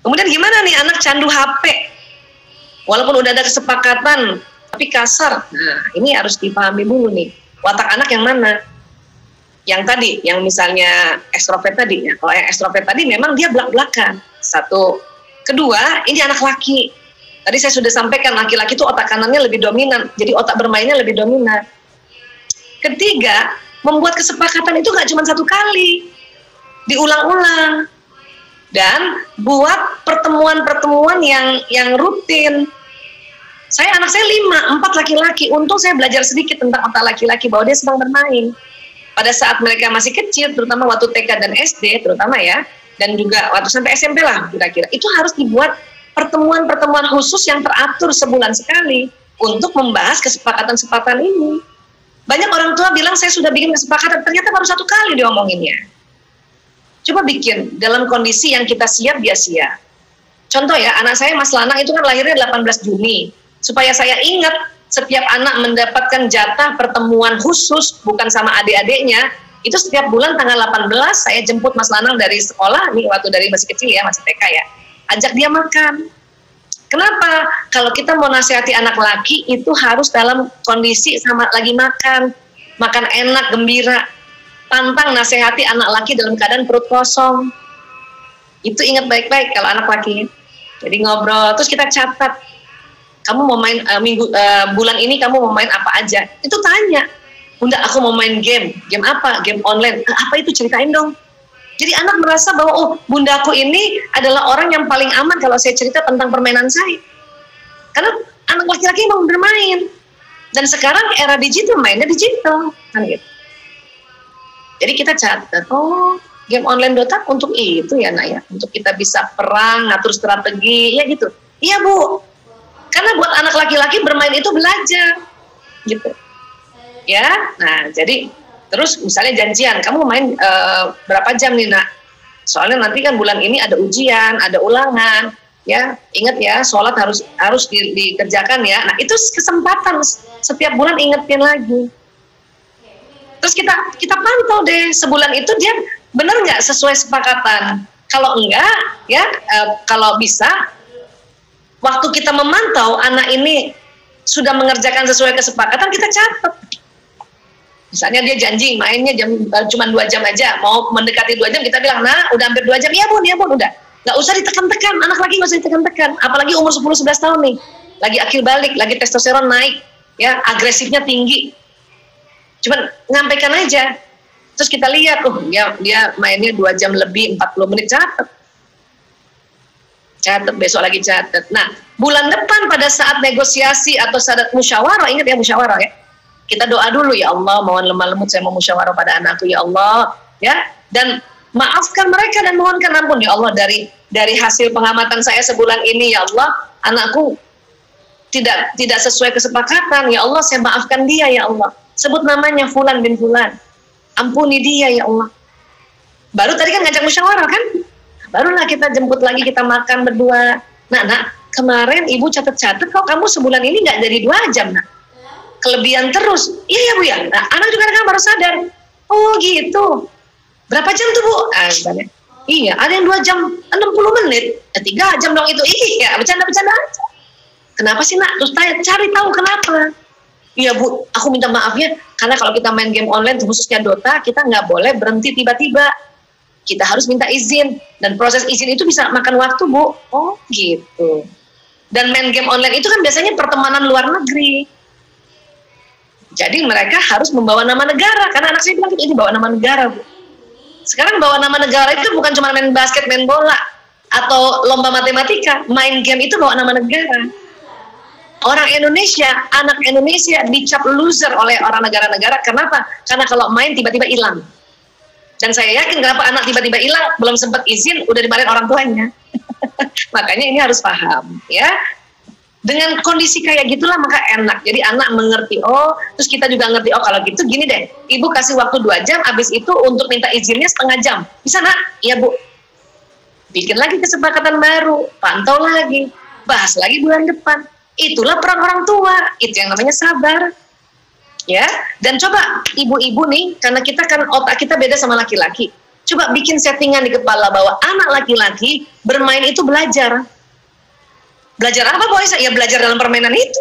Kemudian gimana nih anak candu HP? Walaupun udah ada kesepakatan, tapi kasar. Nah, ini harus dipahami dulu nih. Watak anak yang mana? Yang tadi, yang misalnya ekstrovert tadi. Ya. Kalau yang ekstrovert tadi memang dia belak-belakan. Satu. Kedua, ini anak laki. Tadi saya sudah sampaikan, laki-laki itu otak kanannya lebih dominan. Jadi otak bermainnya lebih dominan. Ketiga, membuat kesepakatan itu nggak cuma satu kali. Diulang-ulang. Dan buat pertemuan-pertemuan yang rutin. Anak saya 5, 4 laki-laki. Untung saya belajar sedikit tentang otak laki-laki bahwa dia sedang bermain. Pada saat mereka masih kecil, terutama waktu TK dan SD, terutama ya, dan juga waktu sampai SMP lah kira-kira. Itu harus dibuat pertemuan-pertemuan khusus yang teratur sebulan sekali untuk membahas kesepakatan-kesepakatan ini. Banyak orang tua bilang saya sudah bikin kesepakatan, ternyata baru 1 kali diomonginnya. Coba bikin dalam kondisi yang kita siap, dia siap. Contoh ya, anak saya Mas Lanang itu kan lahirnya 18 Juni. Supaya saya ingat, setiap anak mendapatkan jatah pertemuan khusus, bukan sama adik-adiknya, itu setiap bulan tanggal 18, saya jemput Mas Lanang dari sekolah, nih waktu dari masih kecil ya, masih TK ya, ajak dia makan. Kenapa? Kalau kita mau nasihati anak laki, itu harus dalam kondisi sama lagi makan enak, gembira. Pantang nasihati anak laki dalam keadaan perut kosong. Itu ingat baik-baik kalau anak laki. Jadi ngobrol, terus kita catat. Kamu mau main bulan ini kamu mau main apa aja? Itu tanya. Bunda, aku mau main game. Game apa? Game online. Apa itu? Ceritain dong. Jadi anak merasa bahwa oh, bundaku ini adalah orang yang paling aman kalau saya cerita tentang permainan saya. Karena anak laki-laki mau bermain. Dan sekarang era digital, mainnya digital. Kan gitu. Jadi kita catat, oh game online Dota untuk itu ya nak ya, untuk kita bisa perang, ngatur strategi, ya gitu. Iya Bu, karena buat anak laki-laki bermain itu belajar, gitu. Ya, nah jadi terus misalnya janjian, kamu main berapa jam nih nak? Soalnya nanti kan bulan ini ada ujian, ada ulangan, ya ingat ya, sholat harus dikerjakan ya. Nah itu kesempatan setiap bulan ingetin lagi. Terus kita pantau deh sebulan itu dia benar nggak sesuai sepakatan. Kalau enggak, ya kalau bisa waktu kita memantau anak ini sudah mengerjakan sesuai kesepakatan, kita catat. Misalnya dia janji mainnya cuma 2 jam aja, mau mendekati 2 jam kita bilang, nah udah hampir 2 jam, ya bun udah. Nggak usah ditekan-tekan, anak lagi nggak usah ditekan-tekan. Apalagi umur 10-11 tahun nih, lagi akil balik, lagi testosteron naik, ya agresifnya tinggi. Cuman nyampaikan aja, terus kita lihat, dia mainnya 2 jam lebih, 40 menit, catat, besok lagi catat. Nah, bulan depan pada saat negosiasi atau saat musyawarah, ingat ya musyawarah ya, kita doa dulu, ya Allah, mohon lemah lembut saya mau musyawarah pada anakku, ya Allah, ya, dan maafkan mereka dan mohonkan ampun, ya Allah, dari hasil pengamatan saya sebulan ini, ya Allah, anakku tidak sesuai kesepakatan, ya Allah, saya maafkan dia, ya Allah. Sebut namanya Fulan bin Fulan, ampuni dia ya Allah. Baru tadi kan ngajak musyawarah kan, barulah kita jemput lagi, kita makan berdua. Nak, kemarin ibu catat-catat kok kamu sebulan ini nggak dari 2 jam nak, kelebihan terus. Iya ya Bu ya. Nah, anak juga kan baru sadar, oh gitu. Berapa jam tuh Bu? Misalnya, iya ada yang 2 jam 60 menit, 3 jam dong itu. Iya bercanda-bercanda aja. Kenapa sih nak? Terus cari tahu kenapa. Iya Bu, aku minta maaf ya, karena kalau kita main game online, khususnya Dota, kita nggak boleh berhenti tiba-tiba. Kita harus minta izin, dan proses izin itu bisa makan waktu Bu. Oh gitu. Dan main game online itu kan biasanya pertemanan luar negeri. Jadi mereka harus membawa nama negara, karena anak saya bilang ini bawa nama negara Bu. Sekarang bawa nama negara itu bukan cuma main basket, main bola, atau lomba matematika, main game itu bawa nama negara. Orang Indonesia, anak Indonesia dicap loser oleh orang negara-negara. Kenapa? Karena kalau main tiba-tiba hilang. Dan saya yakin kenapa anak tiba-tiba hilang, belum sempat izin, udah dimarahin orang tuanya. Makanya ini harus paham, ya. Dengan kondisi kayak gitulah maka enak. Jadi anak mengerti, oh, terus kita juga ngerti, oh kalau gitu gini deh, ibu kasih waktu 2 jam, habis itu untuk minta izinnya setengah jam. Bisa nak? Iya Bu. Bikin lagi kesepakatan baru, pantau lagi, bahas lagi bulan depan. Itulah peran orang tua, itu yang namanya sabar, ya. Dan coba ibu-ibu nih, karena kita kan otak kita beda sama laki-laki. Coba bikin settingan di kepala bahwa anak laki-laki bermain itu belajar. Belajar apa Boy? Ya belajar dalam permainan itu.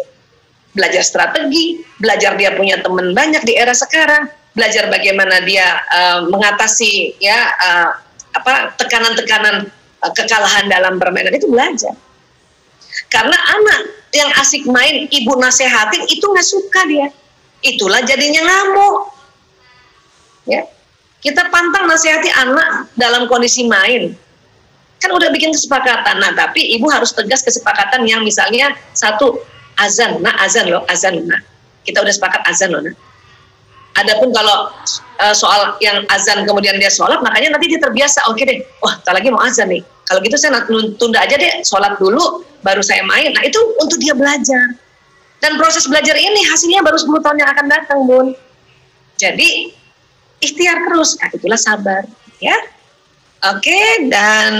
Belajar strategi, belajar dia punya teman banyak di era sekarang, belajar bagaimana dia mengatasi ya tekanan-tekanan kekalahan dalam permainan itu belajar. Karena anak yang asik main, ibu nasehatin itu nggak suka dia. Itulah jadinya ngamuk. Ya, kita pantang nasihati anak dalam kondisi main. Kan udah bikin kesepakatan. Nah, tapi ibu harus tegas kesepakatan yang misalnya satu azan, azan loh, azan. Nah, kita udah sepakat azan loh. Nah. Adapun kalau soal yang azan kemudian dia sholat, makanya nanti dia terbiasa. Oke deh, wah, tak lagi mau azan nih. Kalau gitu saya tunda aja deh, sholat dulu, baru saya main. Nah, itu untuk dia belajar. Dan proses belajar ini hasilnya baru 10 tahun yang akan datang, Bun. Jadi, ikhtiar terus. Nah, itulah sabar. Ya. Oke, dan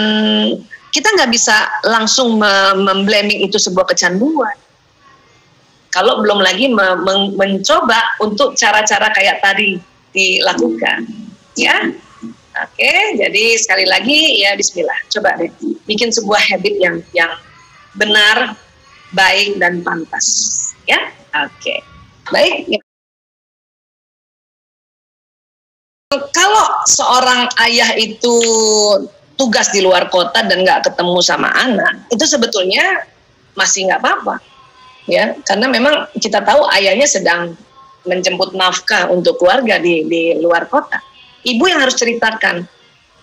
kita nggak bisa langsung memblaming itu sebuah kecanduan. Kalau belum lagi mencoba untuk cara-cara kayak tadi dilakukan, ya. Oke, jadi sekali lagi ya Bismillah, coba deh bikin sebuah habit yang benar, baik dan pantas, ya. Oke, baik. Kalau seorang ayah itu tugas di luar kota dan nggak ketemu sama anak, itu sebetulnya masih nggak apa-apa. Ya, karena memang kita tahu ayahnya sedang menjemput nafkah untuk keluarga di luar kota. Ibu yang harus ceritakan,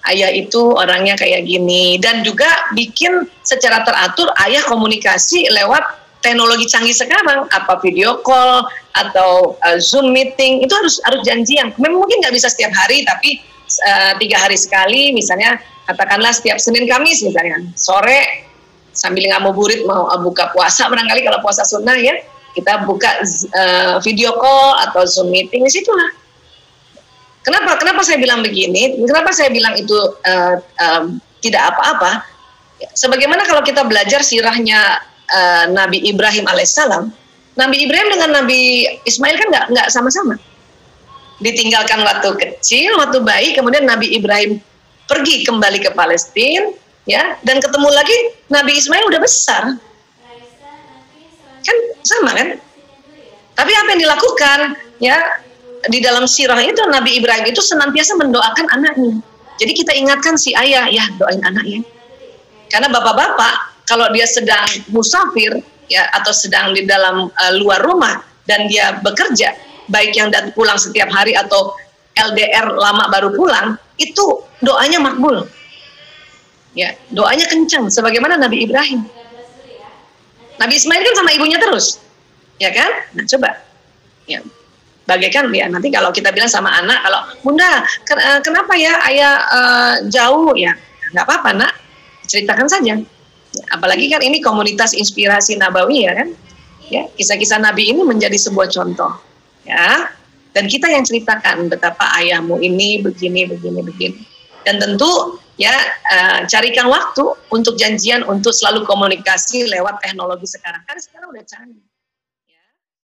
ayah itu orangnya kayak gini, dan juga bikin secara teratur ayah komunikasi lewat teknologi canggih sekarang, apa video call atau Zoom meeting, itu harus janjian. Memang mungkin nggak bisa setiap hari, tapi 3 hari sekali, misalnya katakanlah setiap Senin Kamis misalnya, sore sambil ngabuburit mau buka puasa, barangkali kalau puasa sunnah ya, kita buka video call atau Zoom meeting, di situlah. Kenapa saya bilang begini? Kenapa saya bilang itu tidak apa-apa? Sebagaimana kalau kita belajar sirahnya Nabi Ibrahim alaihissalam, Nabi Ibrahim dengan Nabi Ismail kan nggak sama-sama. Ditinggalkan waktu kecil, waktu bayi, kemudian Nabi Ibrahim pergi kembali ke Palestina. Ya, dan ketemu lagi Nabi Ismail udah besar, kan sama kan? Tapi apa yang dilakukan ya di dalam sirah itu, Nabi Ibrahim itu senantiasa mendoakan anaknya. Jadi kita ingatkan si ayah, ya doain anaknya. Karena bapak-bapak kalau dia sedang musafir ya atau sedang di dalam luar rumah dan dia bekerja, baik yang pulang setiap hari atau LDR lama baru pulang, itu doanya makbul. Ya, doanya kencang sebagaimana Nabi Ibrahim. Nabi Ismail kan sama ibunya terus. Ya kan? Nah, coba. Ya. Bagaikan ya nanti kalau kita bilang sama anak, kalau Bunda, kenapa ya ayah jauh ya? Nggak apa-apa, Nak. Ceritakan saja. Ya, apalagi kan ini komunitas inspirasi nabawi ya kan? Ya, kisah-kisah Nabi ini menjadi sebuah contoh. Ya. Dan kita yang ceritakan betapa ayahmu ini begini. Dan tentu ya carikan waktu untuk janjian untuk selalu komunikasi lewat teknologi sekarang. Kan sekarang udah canggih.